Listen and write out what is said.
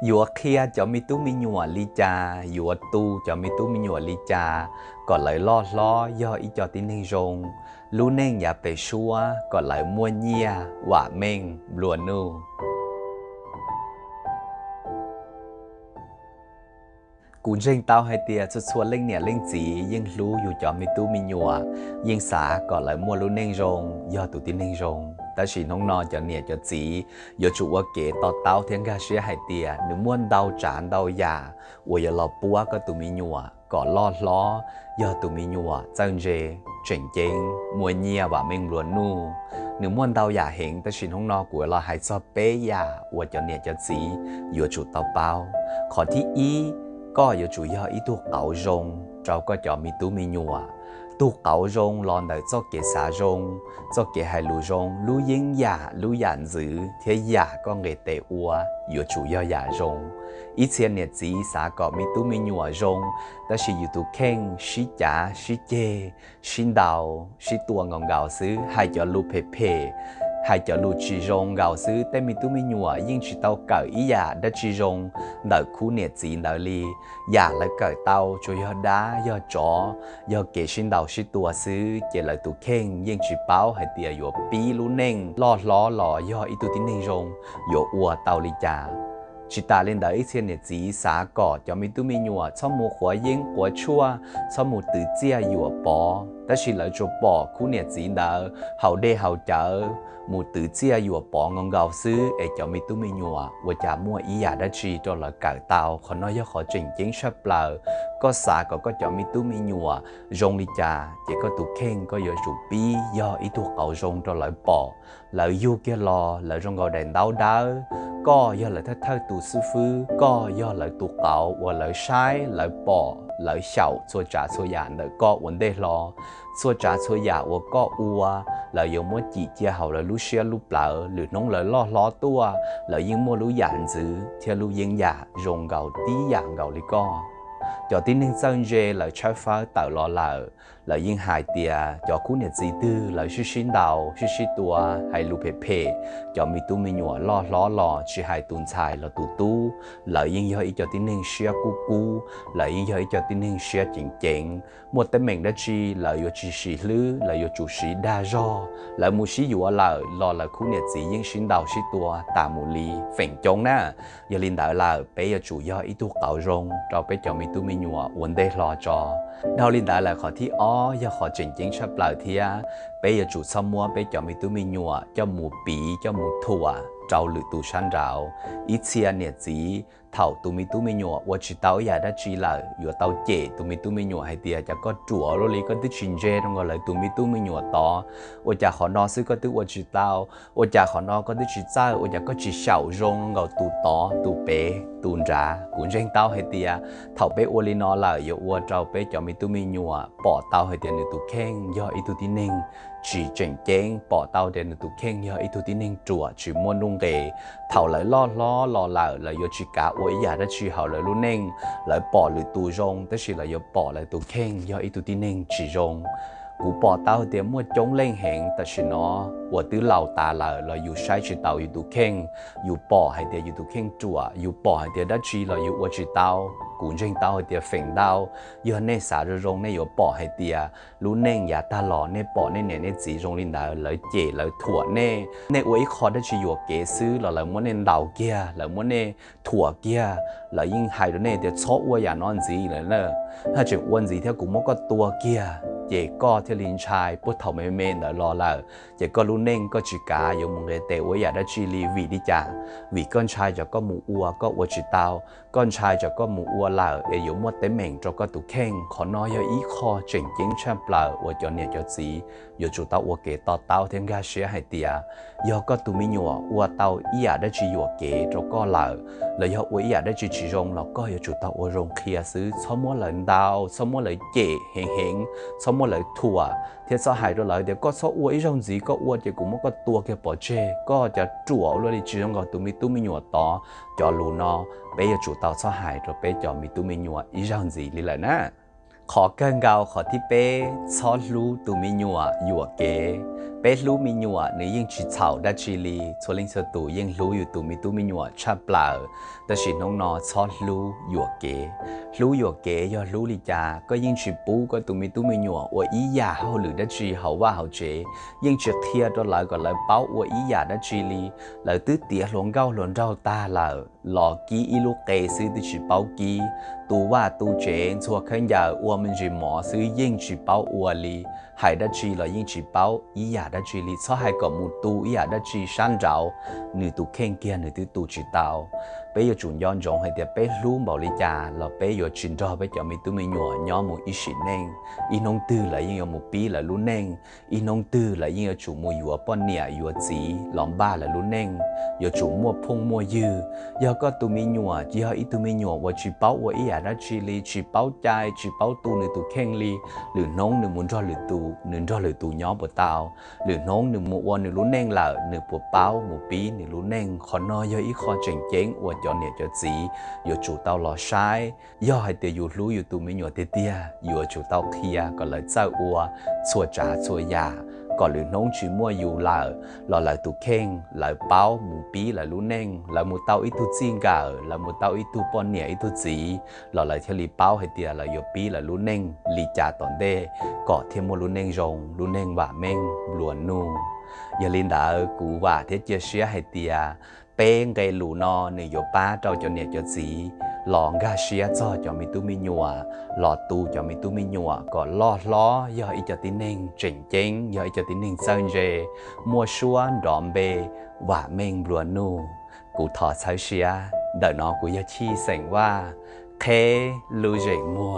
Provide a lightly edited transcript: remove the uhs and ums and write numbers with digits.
Yua kia cho mi tu mi nhua li cha, yua tu cho mi tu mi nhua li cha, còn lại lo do ý cho tin nên rong, lu nên ya pe shua, còn lại mua nhia, quả men, lùa nu. Cú riêng tao hay tia cho xua lên nè lên chỉ, nhưng lu dù cho mi tu mi nhua, nhưng xã còn lại mua lu nên rong, do tu tin nên rong. Ta chỉ nông nọ cho nè cho chỉ, giờ chủ ở kế tao thiên ga xía hay tia, nếu muốn đau chán đau già, tôi giờ lo bua có tụi mình nhua, có lo, giờ tụi mình nhua, chân dê, chỉnh mua nhia và mình luôn nu, nếu muốn đau già hiện ta chỉ nông nọ của lo hay cho bé già, tôi cho nè cho chỉ, giờ chủ tao bao, khó thi ý, có giờ chủ giờ ý thuộc ảo rong, cháu có cho mi tu mi nhua. Tu cậu rong lon đời cho kẻ xả rong, cho kẻ hai lù rong, lù yên giả, lù yàn dữ, thế giả con người tệ ua, yếu chủ yếu giả rong. Ít tiền nhiệt chỉ xả có mi tu mi nhua rong, đó là yếu tu khen, xí chả, xí chê, xin đào, xí tua ngon gạo xứ, hai cho lù phê phê. Hai cho lù chỉ rong gạo xứ, tên mi tu mi nhua, nhưng chỉ tao cởi ý giả đã chỉ rong, đợi khu nhiệt chỉ đợi li, giả lại cởi tao cho yếu đá, yếu chó, yếu kể xin đào xí tua xứ, chỉ lại tu khen, nhưng chỉ báo hai tia yếu bí lù neng, lo, yếu ý tu tín neng rong, yếu ua tao li chả. Chỉ ta lên đấy trên này chỉ xả cỏ cho mi tu mi nhua, cho một hoa yên hoa chua, cho một tự chia yếu bỏ, đó chỉ là cho bỏ khu này chỉ đỡ, hậu đê hậu chợ, một tự chia yếu bỏ ngon gạo xứ, để cho mi tu mi nhua, và chả mua ý giả đó chỉ cho là cởi tàu, còn nói cho họ chỉnh chính sắp lờ, có xả có cho mi tu mi nhua, rong đi trà, chỉ có tụ khen có yếu rủ bí, do ý thuộc cầu rong cho lại bỏ, lại yêu kia lo, lại rong gạo đèn đau đỡ. Có do lại thơ tụ sư phứ, có do lại tụ cậu và lại sai, lại bỏ, lại xạo, cho trả cho giả lại có vấn đề lo, cho trả cho giả và có ua, lại dùng mua chỉ chia hậu lại lúc xe lúc lỡ, lửa nông lại lo tua, lại dùng mua lúc dạn dữ, theo lúc dân giả, rồng gạo tí dạng gạo lý co. Cho tin nên dân dê lại trái phá tạo lo lỡ, lại dân hài tìa, cho cú nhiệt gì tư, lại sư xin đào, sư tua, hay lù phê phê, cho mi tu mi nhua lo, chỉ hai tuần xài là tu, lại dân cho ý cho tin nên xia cu, lại dân cho ý cho tin nên xia chỉnh, một tên mình đã chi, lại yo chỉ sĩ lư, lại yo chủ sĩ đa do, lại mu sĩ yo lại, lo là cú nhiệt gì dân xin đào sư tua, tà mù li, phèn chống na, giờ linh đạo là bé yo chủ do ý tu cạo rong, cho bé cho mi tu mi nhua, vấn đề lo cho. Đào linh đạo là khó thi giờ họ chỉnh chính sắp lại thì bây giờ chủ xong mua bây giờ mình tụi mình nhua cho mù bí cho mù thua trâu lử tù san rào ít xe nhiệt gì thầu tụi mình nhua và chỉ tao giờ đã chỉ là vừa tao chế tụi mình nhua hay tiệt cho có chùa rồi lý có tới chuyên gia trong gọi là tụi mình nhua to và cho họ nói sự có tới và chỉ tao và cho họ nói có tới chỉ tao và có chỉ sầu rong gọi tụ to tụ bé tụ ra cũng riêng tao hay tiệt thầu bé ô lý nó là vừa và trâu bé cho tụi mình nhua bỏ tao hay tiệt tụ khen do ít tụ tin nên chỉ chỉnh chén bỏ tao đến tụ khen do ít tụ tin nên chùa chỉ muốn nung ghê thầu lại lo lại là do chỉ cả ôi giờ đã chỉ hậu lại luôn nên lại bỏ lại tụ rong tức là do bỏ lại tụ khen do ít tụ tin nên chỉ rong cú bỏ tao thì mua chống lên hẹn ta chỉ nó và từ lâu ta là dù sai chỉ tao dù khen dù bỏ hay thì dù khen chùa dù bỏ hay thì đã chỉ là dù chỉ tao cũng riêng tao thì phèn tao giờ nên xả rồi rong nên dù bỏ hay thì lúc nên nhà ta lò nên bỏ nên chỉ rong lên đó lại chè lại thua nên uống khó đã chỉ dù kế sư là muốn nên đào kia là muốn nên thua kia là nhưng hai đứa này thì xót qua nhà non gì nữa nè hay chuyện uống gì theo cũng mất có tua kia chỉ có theo linh trai bút thầu mê mê ở lo là chỉ có lúc nên có chỉ cả dùng một người tệ với nhà đã chỉ li vì đi chả vì con trai cho có mù ua có ua chỉ tao con trai cho có mù ua là để dùng một tên mình cho có tụ khen khó nói cho ý khó chỉnh chính champ là ua cho nhà cho gì giờ chủ tao ua kế tao thêm ga xé hay tiệt giờ có tụ mi nhua ua tao ý đã chỉ ua kế cho có là giờ ua ý đã chỉ rong là có giờ chủ tao ua rong kia xứ sau mỗi lần đào sau mỗi lần chè hẹn sau mỗi lời thua thì sao hại rồi lại để có số uống trong gì có uống thì cũng có tua cái bỏ chê có cho chùa luôn đi chỉ trong cái tụi mình nhua to cho lù nó bây giờ chủ tàu sao hại rồi bây giờ tụi mình nhua ý trong gì đi lại nè khó cân gạo khó thi bé sao lù tụi mình nhua kế เป็ดรู้มีหนัวนี่ยิ่งชิดเฉาได้ชีลีชัวลิงเสตูยิ่งรู้อยู่ตูมีตูมีหนัวชาเปล่าแต่ชิน้องนอชอดรู้หยวกเก๋รู้หยวกเก๋ยอรู้ลิจาก็ยิ่งชิปูก็ตูมีตูมีหนัวว่าอียาเขาหรือได้ชีเขาว่าเขาเจยิ่งจะเทียตัวหลายก็เลยเป้าว่าอียาได้ชีลีเลยตื้อเตี๋ยหลงเก้าหลงเจ้าตาเลยหลอกกี้อีลูกเกซื้อที่ชิเป้ากี้ตูว่าตูเจนชัวขึ้นยาอ้วนมันจีหมอซื้อยิ่งชิเป้าอ้วนลีหายได้ชีเลยยิ่งชิเป้าอียาได้ชีลีชอบให้กับมูตูอียาได้ชีชันเจ้าหนึ่งตูเข่งเกียร์หนึ่งตูจีเตาไปอยู่จุนย้อนจงให้เดียไปรู้บอกลิจาเราไปอยู่จินจอไปจะมีตัวมีหนัวย้อมมูอีสิเน่งอีน้องตื้อเลยยิ่ง有มูปีเลยรู้เน่งอีน้องตื้อเลยยิ่ง有จุมูอยู่ป้อนเนี่ยอยู่จีหลอมบ้าเลยรู้เน่ง有จุมัวพงมัวยือยาก็ตัวมีหนัวยาอีตัวมีหนัวว่าจีเป้าว่าอีอยากได้ชีลีจีเป้าใจจีเป้าตูหนึ่งตัวเข่งลีหรือน้องหนึ่งมุนจอหรือตูหนึ่งจอหรือตูย้อมปวดเตาหรือน้องหนึ่งมัววันหนึ่งรู้เน่งเหล่าหนึ่งปวดเป้ามูปีหนึ่งรู้เน่งขอนอยอีคอเจ๋งเจ๋งอวดย้อนเนี่ยจะจีอยู่จุเตาหล่อใช้ย่อให้เตียอยู่รู้อยู่ตัวมีหนัวเตี้ยอยู่จุเตาเคียก็เลยเจ้าอัวชัวจ่าชัวยาก่อนหรือน้องชื่อมัวอยู่เหล่าหล่อไหลตุเข่งไหลเป้าหมูปีไหลรู้เน่งไหลมูเต้าอีตุจิงกาไหลมูเต้าอีตุปอนเนี่ยอีตุจีหล่อไหลเทลีเป้าให้เตียไหลโยปีไหลรู้เน่งลีจ่าตอนเด้ก่อเทียมมัวรู้เน่งจงรู้เน่งว่าเม่งหลวนนูอย่าลินดากูว่าเทเจเชียให้เตียเป้งไกลูนอหนึ่งโยป้าเจ้าจนเนี่ยจะจีหลองกาเชียจ่อจะมีตู้มีหนัวหลอตูจะมีตู้มีหนัวก็ลอดล้อย่ออีจะติเน่งเจ๋งเจ๋งย่ออีจะติเน่งเซิงเจมัวชัวดอมเบว่าเม่งบลัวนูกูถอดใช้เชียเดี๋ยวน้องกูจะชี้เสียงว่าเคลูเจมัว